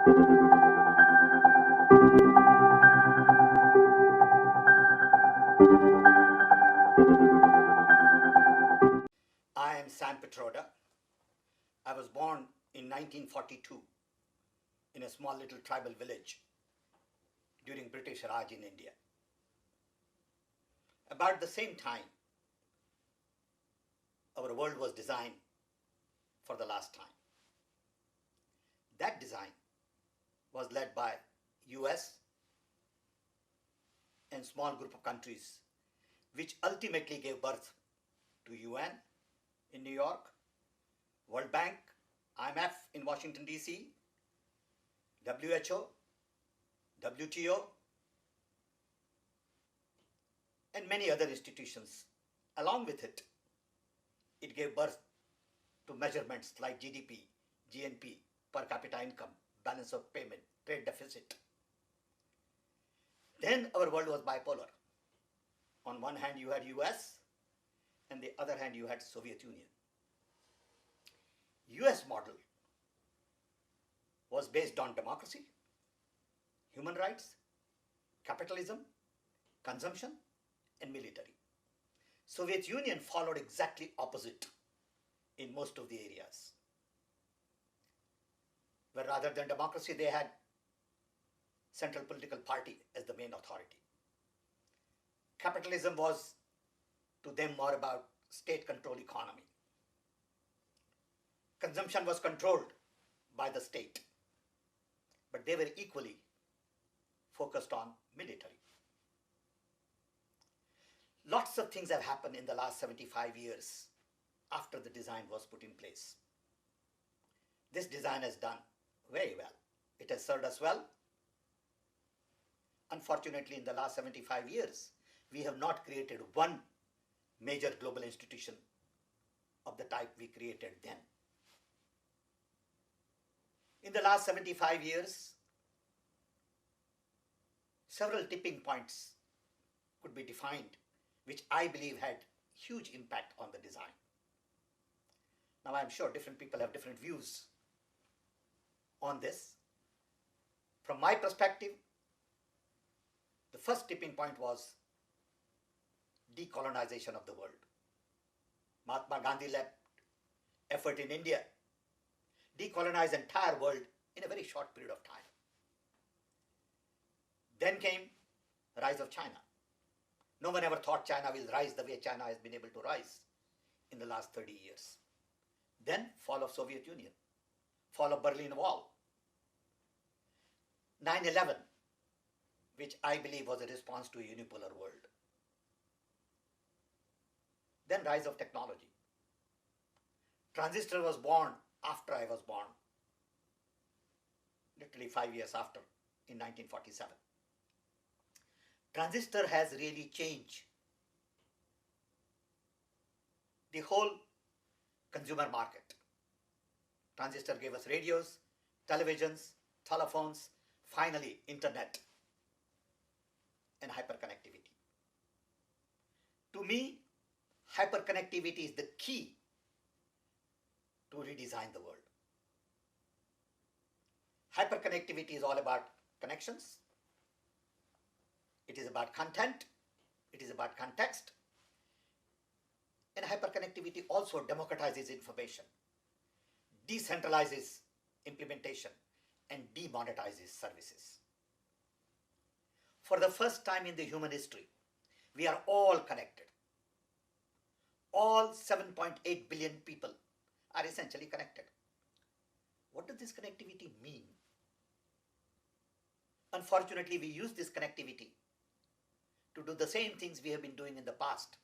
I am Pitroda. I was born in 1942 in a small little tribal village during British Raj in India. About the same time, our world was designed for the last time. That design was led by US and small group of countries, which ultimately gave birth to UN in New York, World Bank, IMF in Washington, D.C., WHO, WTO, and many other institutions. Along with it, it gave birth to measurements like GDP, GNP, per capita income, balance of payment, trade deficit. Then our world was bipolar. On one hand, you had US, and the other hand, you had Soviet Union. US model was based on democracy, human rights, capitalism, consumption, and military. Soviet Union followed exactly opposite in most of the areas, where rather than democracy, they had central political party as the main authority. Capitalism was to them more about state-controlled economy. Consumption was controlled by the state, but they were equally focused on military. Lots of things have happened in the last 75 years after the design was put in place. This design has done very well. It has served us well. Unfortunately, in the last 75 years, we have not created one major global institution of the type we created then. In the last 75 years, several tipping points could be defined, which I believe had huge impact on the design. Now, I'm sure different people have different views on this. From my perspective, the first tipping point was decolonization of the world. Mahatma Gandhi led effort in India, decolonize the entire world in a very short period of time. Then came the rise of China. No one ever thought China will rise the way China has been able to rise in the last 30 years. Then fall of Soviet Union, fall of Berlin Wall, 9/11, which I believe was a response to a unipolar world. Then rise of technology. Transistor was born after I was born, literally 5 years after, in 1947. Transistor has really changed the whole consumer market. Transistor gave us radios, televisions, telephones, finally internet and hyperconnectivity. To me, hyperconnectivity is the key to redesign the world. Hyperconnectivity is all about connections. It is about content. It is about context. And hyperconnectivity also democratizes information, decentralizes implementation, and demonetizes services. For the first time in the human history, we are all connected. All 7.8 billion people are essentially connected. What does this connectivity mean? Unfortunately, we use this connectivity to do the same things we have been doing in the past.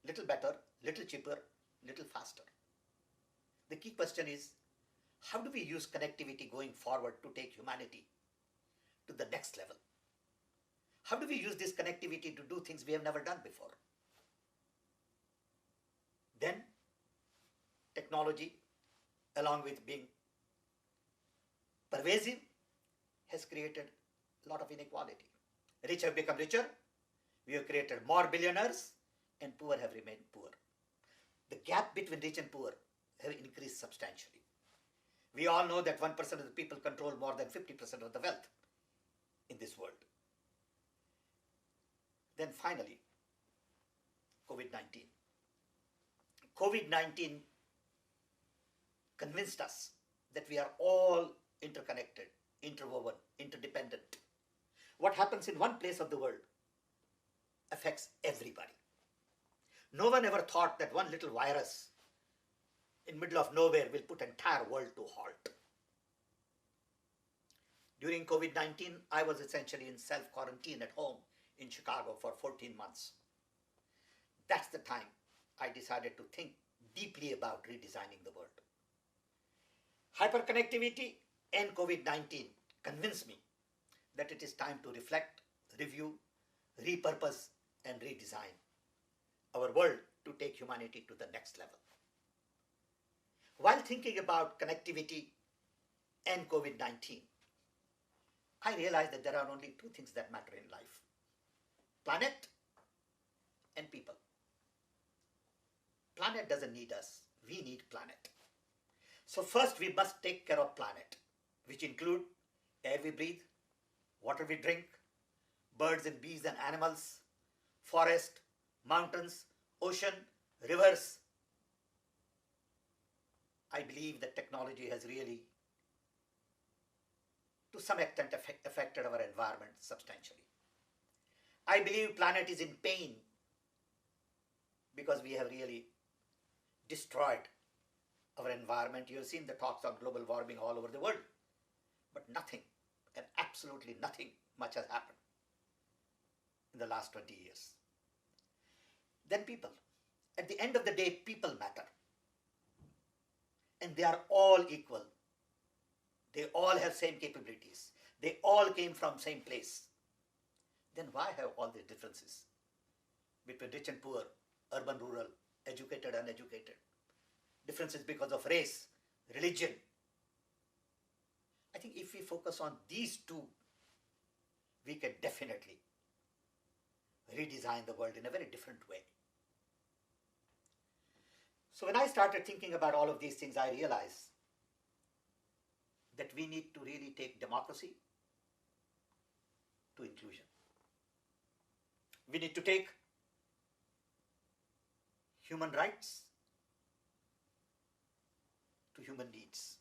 Little better, little cheaper, little faster. The key question is, how do we use connectivity going forward to take humanity to the next level? How do we use this connectivity to do things we have never done before? Then, technology, along with being pervasive, has created a lot of inequality. Rich have become richer. We have created more billionaires, and poor have remained poor. The gap between rich and poor have increased substantially. We all know that 1% of the people control more than 50% of the wealth in this world. Then finally, COVID-19. COVID-19 convinced us that we are all interconnected, interwoven, interdependent. What happens in one place of the world affects everybody. No one ever thought that one little virus in middle of nowhere will put entire world to halt. During COVID-19, I was essentially in self-quarantine at home in Chicago for 14 months. That's the time I decided to think deeply about redesigning the world. Hyperconnectivity and COVID-19 convinced me that it is time to reflect, review, repurpose, and redesign our world to take humanity to the next level. While thinking about connectivity and COVID-19, I realized that there are only two things that matter in life: planet and people. Planet doesn't need us, we need planet. So first we must take care of planet, which include air we breathe, water we drink, birds and bees and animals, forest, mountains, ocean, rivers. I believe that technology has really, to some extent, affected our environment substantially. I believe planet is in pain because we have really destroyed our environment. You have seen the talks on global warming all over the world, but nothing, and absolutely nothing much has happened in the last 20 years. Then people. At the end of the day, people matter. And they are all equal. They all have same capabilities. They all came from same place. Then why have all these differences between rich and poor, urban, rural, educated, uneducated? Differences because of race, religion. I think if we focus on these two, we can definitely redesign the world in a very different way. So when I started thinking about all of these things, I realized that we need to really take democracy to inclusion. We need to take human rights to human needs.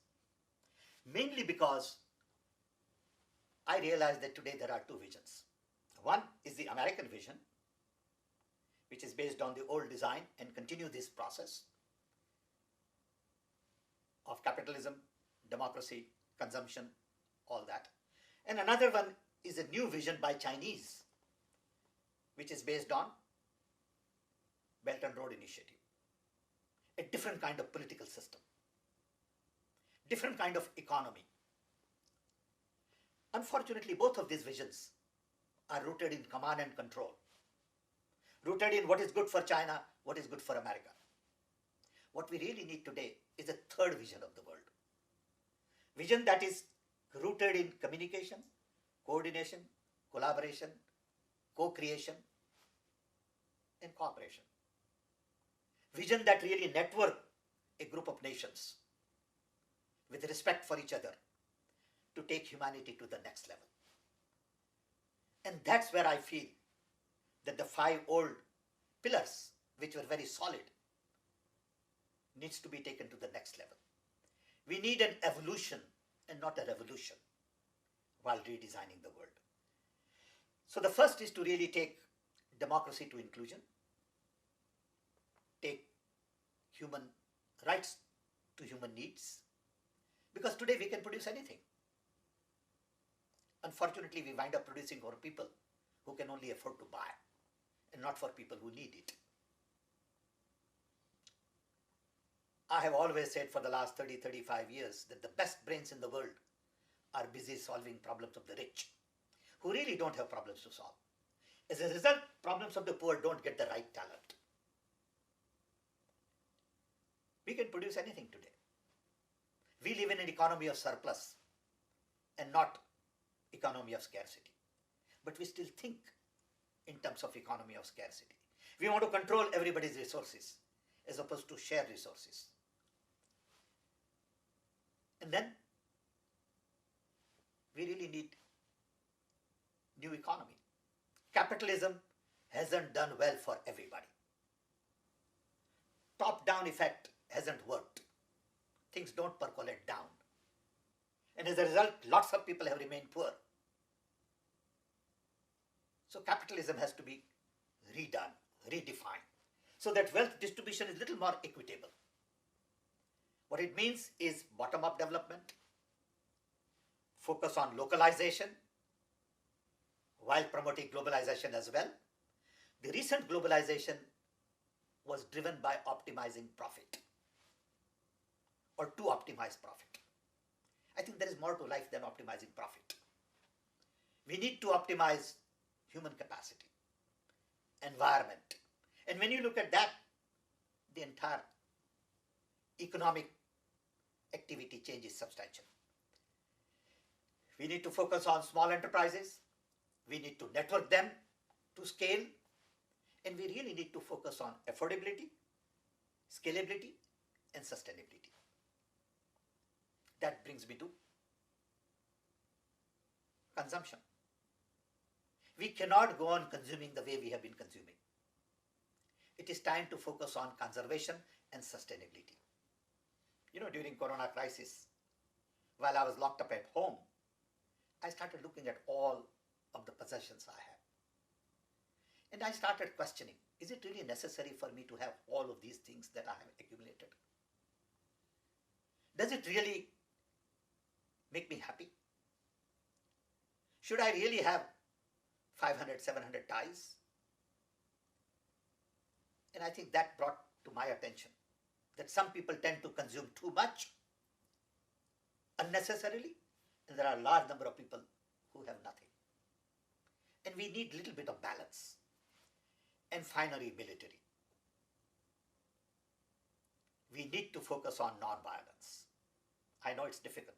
Mainly because I realized that today there are two visions. One is the American vision, which is based on the old design and continue this process of capitalism, democracy, consumption, all that. And another one is a new vision by Chinese, which is based on Belt and Road Initiative. A different kind of political system, different kind of economy. Unfortunately, both of these visions are rooted in command and control, rooted in what is good for China, what is good for America. What we really need today is a third vision of the world. Vision that is rooted in communication, coordination, collaboration, co-creation, and cooperation. Vision that really network a group of nations with respect for each other to take humanity to the next level. And that's where I feel that the 5 old pillars, which were very solid, needs to be taken to the next level. We need an evolution and not a revolution while redesigning the world. So the first is to really take democracy to inclusion, take human rights to human needs, because today we can produce anything. Unfortunately, we wind up producing for people who can only afford to buy and not for people who need it. I have always said for the last 30-35 years that the best brains in the world are busy solving problems of the rich, who really don't have problems to solve. As a result, problems of the poor don't get the right talent. We can produce anything today. We live in an economy of surplus and not economy of scarcity. But we still think in terms of economy of scarcity. We want to control everybody's resources as opposed to share resources. And then we really need new economy. Capitalism hasn't done well for everybody. Top-down effect hasn't worked. Things don't percolate down. And as a result, lots of people have remained poor. So capitalism has to be redone, redefined, so that wealth distribution is a little more equitable. What it means is bottom-up development, focus on localization, while promoting globalization as well. The recent globalization was driven by optimizing profit, or to optimize profit. I think there is more to life than optimizing profit. We need to optimize human capacity, environment. And when you look at that, the entire economic activity changes substantially. We need to focus on small enterprises. We need to network them to scale. And we really need to focus on affordability, scalability, and sustainability. That brings me to consumption. We cannot go on consuming the way we have been consuming. It is time to focus on conservation and sustainability. You know, during Corona crisis, while I was locked up at home, I started looking at all of the possessions I have. And I started questioning, is it really necessary for me to have all of these things that I have accumulated? Does it really make me happy? Should I really have 500, 700 ties? And I think that brought to my attention that some people tend to consume too much unnecessarily, and there are a large number of people who have nothing. And we need a little bit of balance. And finally, military. We need to focus on non-violence. I know it's difficult.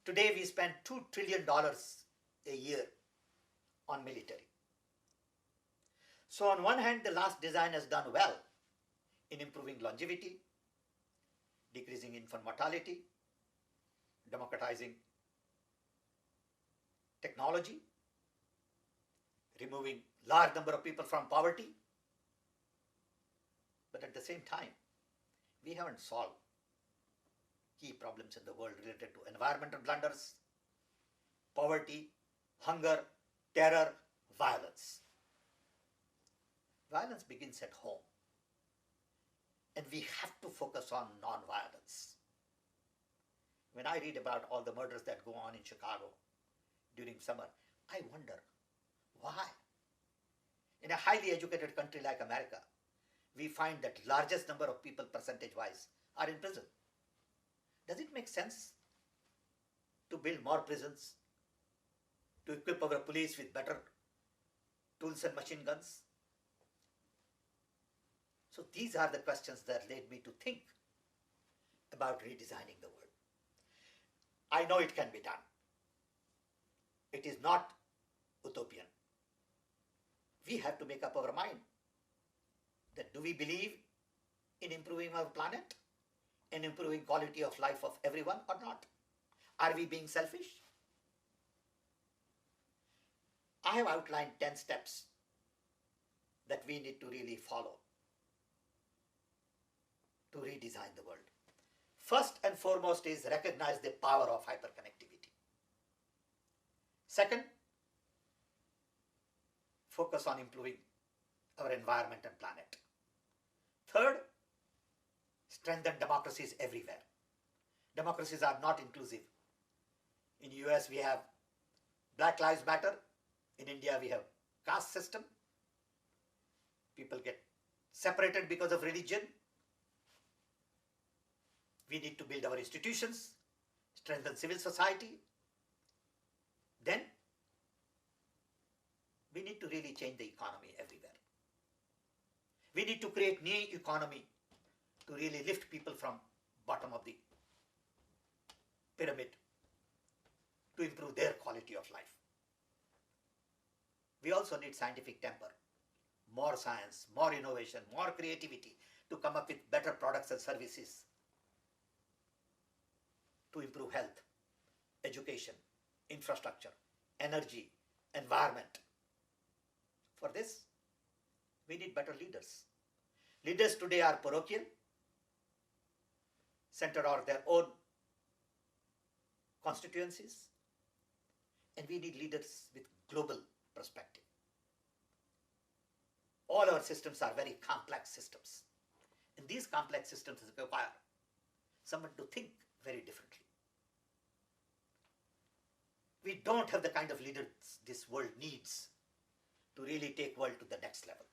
Today we spend $2 trillion a year on military. So on one hand, the last design has done well in improving longevity, decreasing infant mortality, democratizing technology, removing large number of people from poverty. But at the same time, we haven't solved key problems in the world related to environmental blunders, poverty, hunger, terror, violence. Violence begins at home. And we have to focus on non-violence. When I read about all the murders that go on in Chicago during summer, I wonder, why? In a highly educated country like America, we find that largest number of people percentage-wise are in prison. Does it make sense to build more prisons, to equip our police with better tools and machine guns? So these are the questions that led me to think about redesigning the world. I know it can be done. It is not utopian. We have to make up our mind that do we believe in improving our planet and improving quality of life of everyone or not? Are we being selfish? I have outlined 10 steps that we need to really follow to redesign the world. First and foremost is recognize the power of hyperconnectivity. Second, focus on improving our environment and planet. Third, strengthen democracies everywhere. Democracies are not inclusive. In the US we have Black Lives Matter. In India we have caste system. People get separated because of religion. We need to build our institutions, strengthen civil society. Then we need to really change the economy everywhere. We need to create new economy to really lift people from bottom of the pyramid to improve their quality of life. We also need scientific temper, more science, more innovation, more creativity to come up with better products and services to improve health, education, infrastructure, energy, environment. For this, we need better leaders. Leaders today are parochial, centered on their own constituencies, and we need leaders with global perspective. All our systems are very complex systems, and these complex systems require someone to think very differently. We don't have the kind of leaders this world needs to really take world to the next level.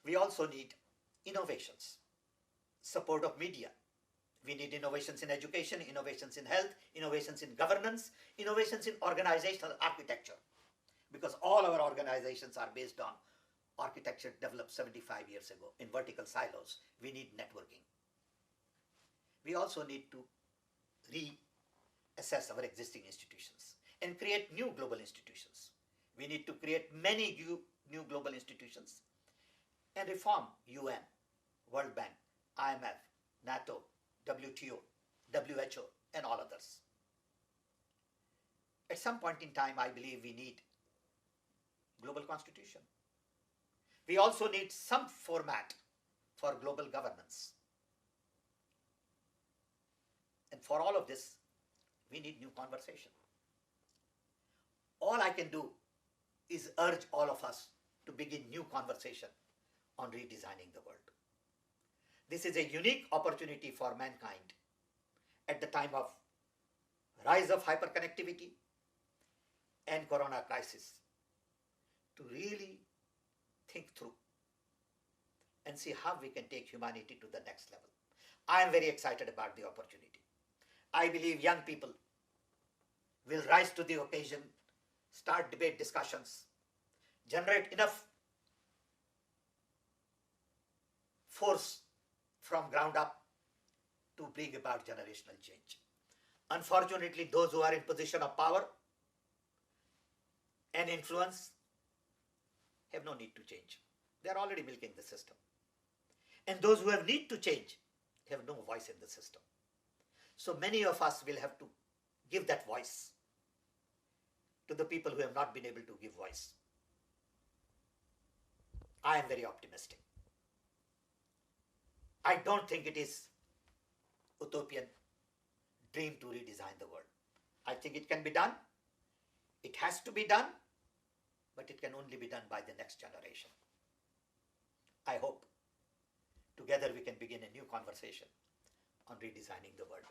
We also need innovations, support of media. We need innovations in education, innovations in health, innovations in governance, innovations in organizational architecture. Because all our organizations are based on architecture developed 75 years ago in vertical silos. We need networking. We also need to reassess our existing institutions and create new global institutions. We need to create many new global institutions and reform UN, World Bank, IMF, NATO, WTO, WHO, and all others. At some point in time, I believe we need global constitution. We also need some format for global governance. And for all of this, we need new conversation. All I can do is urge all of us to begin new conversation on redesigning the world. This is a unique opportunity for mankind at the time of rise of hyperconnectivity and corona crisis to really think through and see how we can take humanity to the next level. I am very excited about the opportunity. I believe young people will rise to the occasion, start debate discussions, generate enough force from ground up to bring about generational change. Unfortunately, those who are in position of power and influence have no need to change. They are already milking the system. And those who have need to change have no voice in the system. So many of us will have to give that voice to the people who have not been able to give voice. I am very optimistic. I don't think it is utopian dream to redesign the world. I think it can be done. It has to be done, but it can only be done by the next generation. I hope together we can begin a new conversation on redesigning the world.